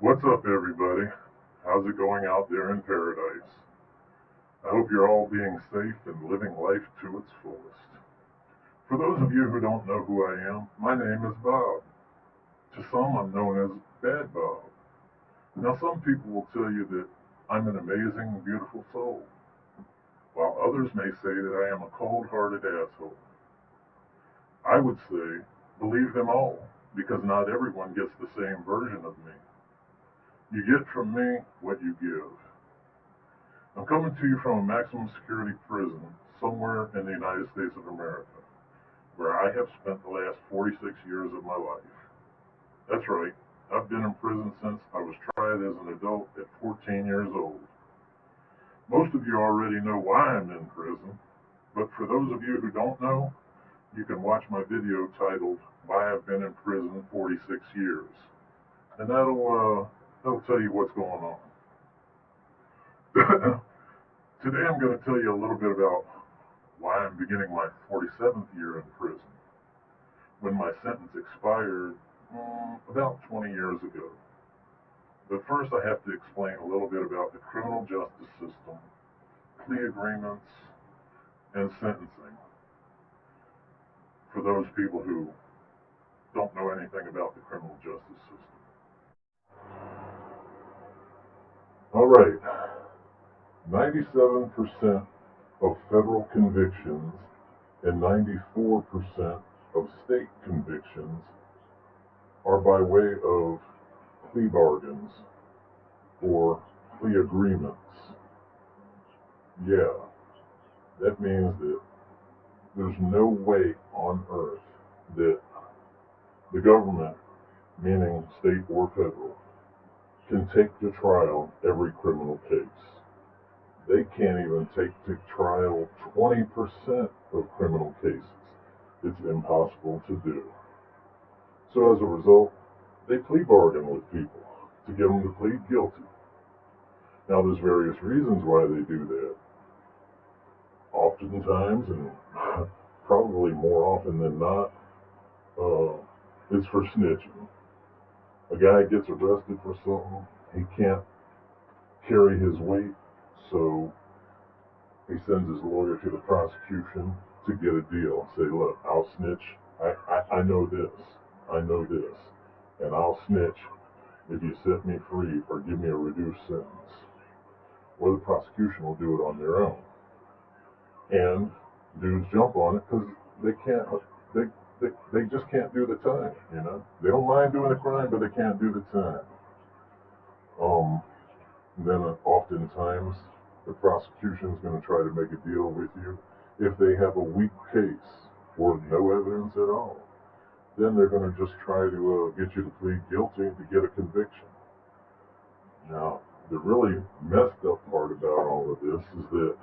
What's up, everybody? How's it going out there in paradise? I hope you're all being safe and living life to its fullest. For those of you who don't know who I am, my name is Bob. To some, I'm known as Bad Bob. Now, some people will tell you that I'm an amazing, beautiful soul, while others may say that I am a cold-hearted asshole. I would say, believe them all, because not everyone gets the same version of me. You get from me what you give. I'm coming to you from a maximum security prison somewhere in the United States of America, where I have spent the last 46 years of my life. That's right, I've been in prison since I was tried as an adult at 14 years old. Most of you already know why I'm in prison, but for those of you who don't know, you can watch my video titled Why I've Been in Prison 46 Years, and that'll tell you what's going on. Today I'm going to tell you a little bit about why I'm beginning my 47th year in prison, when my sentence expired about 20 years ago. But first I have to explain a little bit about the criminal justice system, plea agreements, and sentencing, for those people who don't know anything about the criminal justice system. Alright, 97% of federal convictions and 94% of state convictions are by way of plea bargains or plea agreements. Yeah, that means that there's no way on earth that the government, meaning state or federal, can take to trial every criminal case. They can't even take to trial 20% of criminal cases. It's impossible to do. So as a result, they plea bargain with people to get them to plead guilty. Now, there's various reasons why they do that. Oftentimes, and probably more often than not, it's for snitching. A guy gets arrested for something, he can't carry his weight, so he sends his lawyer to the prosecution to get a deal. Say, look, I'll snitch. I know this. I know this. And I'll snitch if you set me free or give me a reduced sentence. Or the prosecution will do it on their own. And dudes jump on it because they can't, they just can't do the time, you know? They don't mind doing the crime, but they can't do the time. Then oftentimes the prosecution is going to try to make a deal with you. If they have a weak case or no evidence at all, then they're going to just try to get you to plead guilty to get a conviction. Now, the really messed up part about all of this is that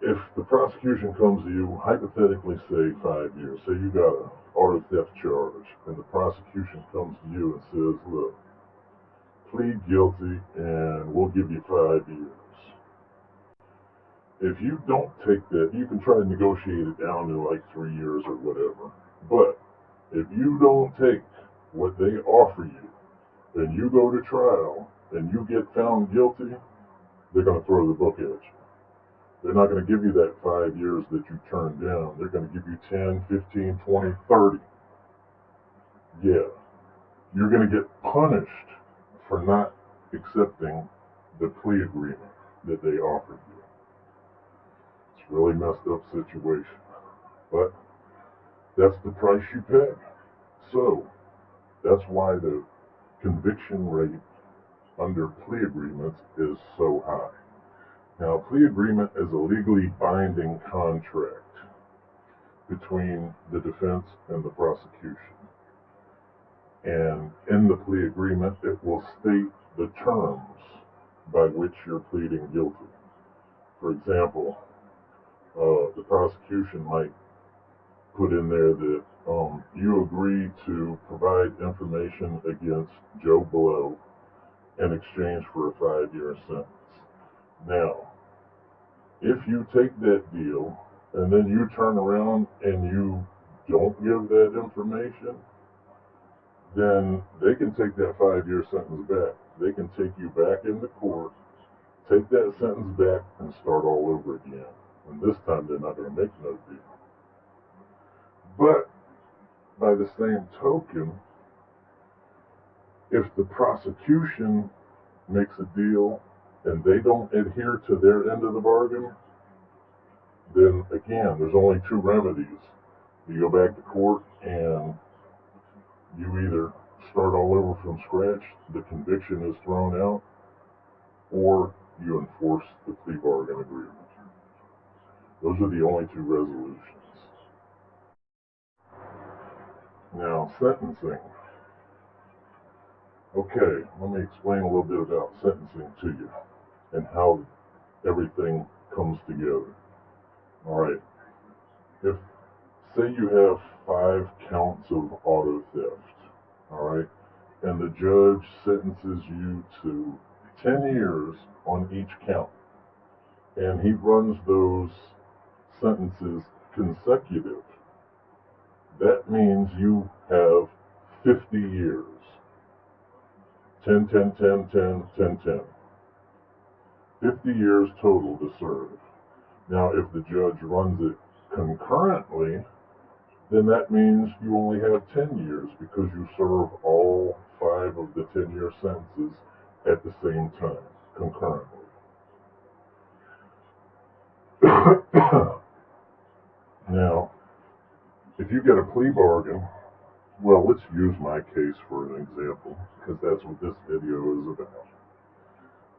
if the prosecution comes to you, hypothetically say 5 years, say you got an auto theft charge, and the prosecution comes to you and says, look, plead guilty and we'll give you 5 years. If you don't take that, you can try to negotiate it down to like 3 years or whatever. But if you don't take what they offer you and you go to trial and you get found guilty, they're going to throw the book at you. They're not going to give you that 5 years that you turned down. They're going to give you 10, 15, 20, 30. Yeah. You're going to get punished for not accepting the plea agreement that they offered you. It's a really messed up situation. But that's the price you pay. So that's why the conviction rate under plea agreements is so high. Now, a plea agreement is a legally binding contract between the defense and the prosecution. And in the plea agreement, it will state the terms by which you're pleading guilty. For example, the prosecution might put in there that you agree to provide information against Joe Blow in exchange for a 5-year sentence. Now, if you take that deal and then you turn around and you don't give that information, then they can take that 5 year sentence back. They can take you back into court, take that sentence back, and start all over again. And this time they're not going to make no deal. But by the same token, if the prosecution makes a deal and they don't adhere to their end of the bargain, then again, there's only two remedies. You go back to court and you either start all over from scratch, the conviction is thrown out, or you enforce the plea bargain agreement. Those are the only two resolutions. Now, sentencing. Okay, let me explain a little bit about sentencing to you and how everything comes together. All right, if say you have 5 counts of auto theft, all right, and the judge sentences you to 10 years on each count, and he runs those sentences consecutive, that means you have 50 years. 10, 10, 10, 10, 10, 10. 50 years total to serve. Now, if the judge runs it concurrently, then that means you only have 10 years because you serve all 5 of the 10-year sentences at the same time, concurrently. Now, if you get a plea bargain, well, let's use my case for an example, because that's what this video is about.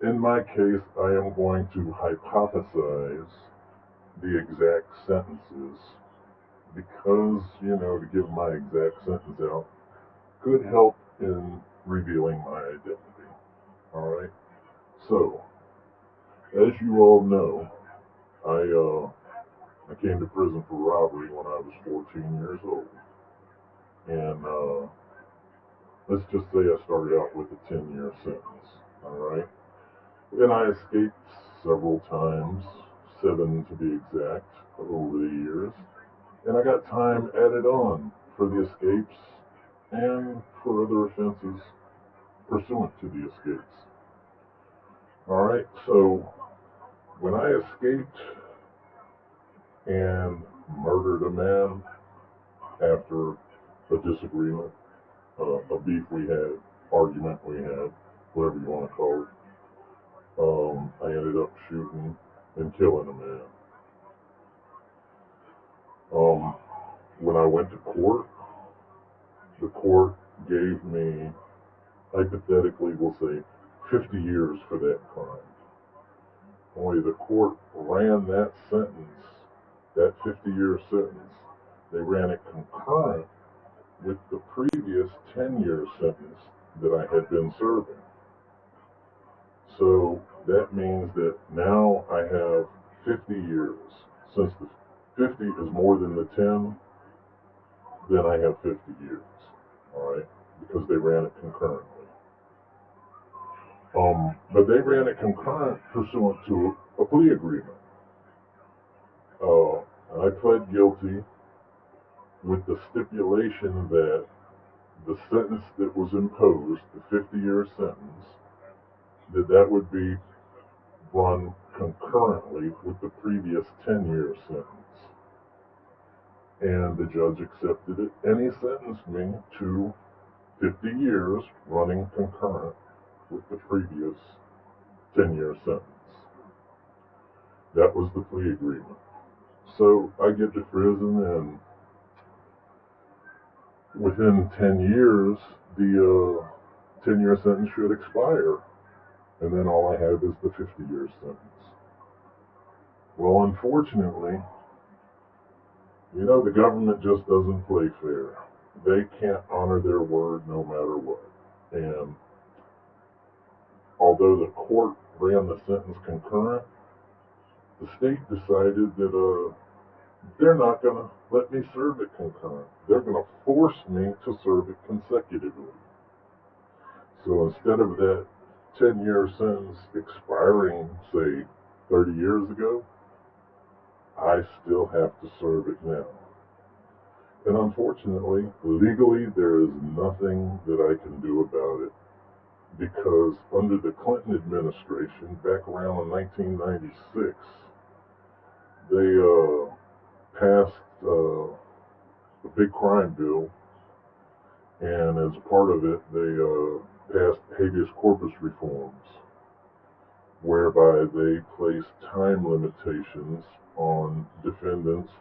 In my case, I am going to hypothesize the exact sentences because, to give my exact sentence out could help in revealing my identity. Alright? So, as you all know, I came to prison for robbery when I was 14 years old. And let's just say I started out with a 10-year sentence. Alright? Then I escaped several times, 7 to be exact, over the years. And I got time added on for the escapes and for other offenses pursuant to the escapes. Alright, so when I escaped and murdered a man after a disagreement, a beef we had, argument we had, whatever you want to call it, I ended up shooting and killing a man. When I went to court, the court gave me, hypothetically, we'll say, 50 years for that crime. Only the court ran that sentence, that 50-year sentence, they ran it concurrent with the previous 10-year sentence that I had been serving. So that means that now I have 50 years. Since the 50 is more than the 10, then I have 50 years. Alright? Because they ran it concurrently. But they ran it concurrent pursuant to a plea agreement. I pled guilty with the stipulation that the sentence that was imposed, the 50-year sentence, that would be run concurrently with the previous 10-year sentence. And the judge accepted it, and he sentenced me to 50 years running concurrent with the previous 10-year sentence. That was the plea agreement. So I get to prison, and within 10 years, the 10-year sentence should expire. And then all I have is the 50-year sentence. Well, unfortunately, the government just doesn't play fair. They can't honor their word no matter what. And although the court ran the sentence concurrent, the state decided that they're not going to let me serve it concurrent. They're going to force me to serve it consecutively. So instead of that 10-year sentence expiring, say, 30 years ago, I still have to serve it now. And unfortunately, legally, there is nothing that I can do about it because under the Clinton administration, back around in 1996, they passed a big crime bill, and as part of it, they passed habeas corpus reforms, whereby they placed time limitations on defendants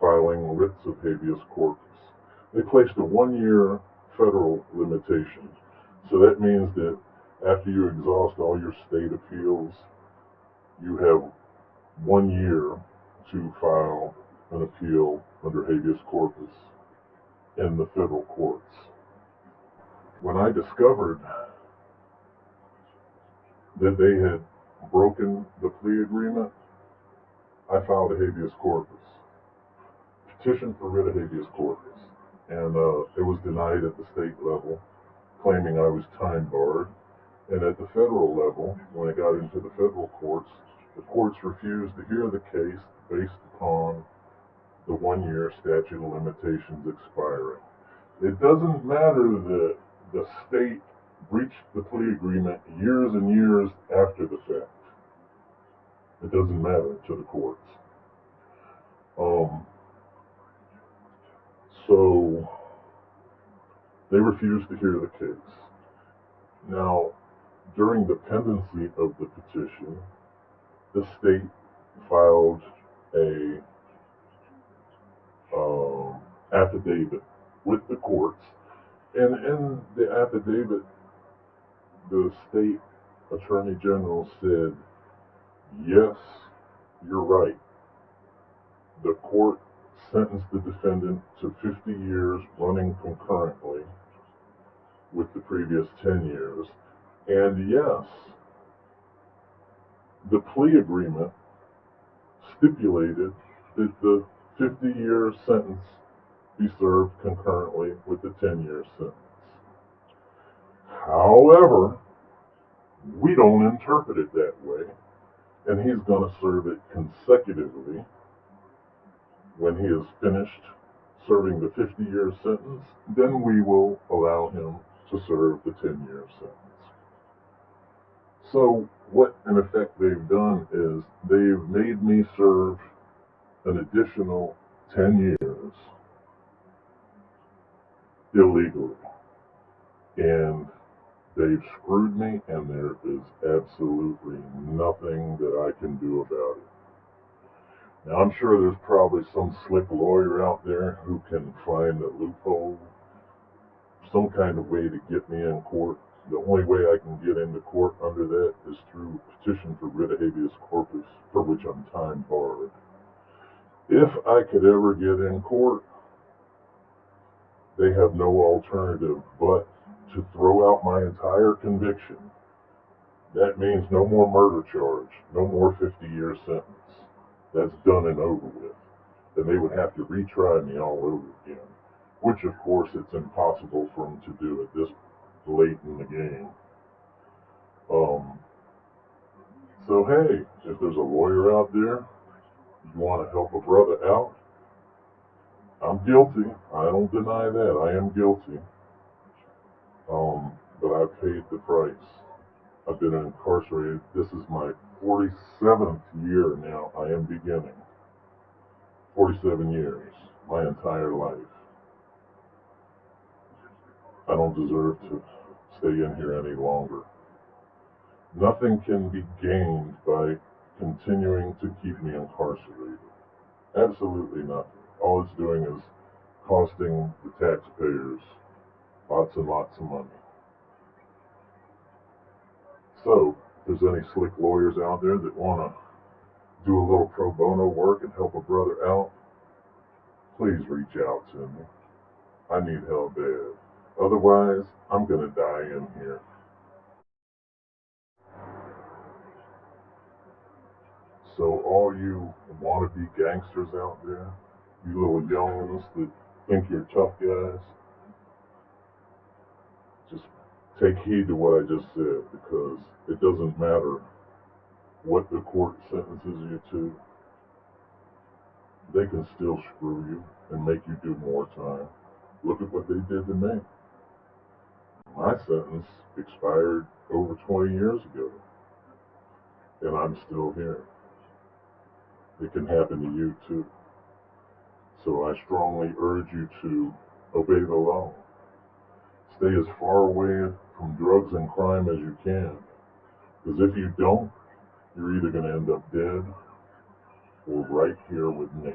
filing writs of habeas corpus. They placed a 1 year federal limitation. So that means that after you exhaust all your state appeals, you have 1 year to file an appeal under habeas corpus in the federal courts. When I discovered that they had broken the plea agreement, I filed a habeas corpus, petition for writ of habeas corpus, and it was denied at the state level, claiming I was time barred. And at the federal level, when it got into the federal courts, the courts refused to hear the case based upon the 1 year statute of limitations expiring. It doesn't matter that the state breached the plea agreement years and years after the fact. It doesn't matter to the courts. Um, so they refused to hear the case. Now, during the pendency of the petition, the state filed a affidavit with the courts, and in the affidavit, the state attorney general said, "Yes, you're right. The court sentenced the defendant to 50 years running concurrently with the previous 10 years, and yes, the plea agreement stipulated that the 50-year sentence be served concurrently with the 10-year sentence. However, we don't interpret it that way, and he's going to serve it consecutively when he is finished serving the 50-year sentence. Then we will allow him to serve the 10-year sentence." So what in effect they've done is they've made me serve an additional 10 years illegally, and they've screwed me, and there is absolutely nothing that I can do about it. Now, I'm sure there's probably some slick lawyer out there who can find a loophole, some kind of way to get me in court. The only way I can get into court under that is through petition for writ of habeas corpus, for which I'm time barred. If I could ever get in court, they have no alternative but to throw out my entire conviction. That means no more murder charge, no more 50-year sentence. That's done and over with. Then they would have to retry me all over again, which of course it's impossible for them to do at this late in the game. Um, so hey, if there's a lawyer out there, you want to help a brother out, I'm guilty. I don't deny that. I am guilty. But I've paid the price. I've been incarcerated. This is my 47th year now. I am beginning. 47 years. My entire life. I don't deserve to stay in here any longer. Nothing can be gained by continuing to keep me incarcerated. Absolutely nothing. All it's doing is costing the taxpayers lots and lots of money. So, if there's any slick lawyers out there that want to do a little pro bono work and help a brother out, please reach out to me. I need help bad. Otherwise, I'm going to die in here. So all you wannabe gangsters out there, you little youngins that think you're tough guys, just take heed to what I just said, because it doesn't matter what the court sentences you to. they can still screw you and make you do more time. Look at what they did to me. My sentence expired over 20 years ago, and I'm still here. It can happen to you too. So I strongly urge you to obey the law. Stay as far away from drugs and crime as you can. Because if you don't, you're either going to end up dead or right here with me.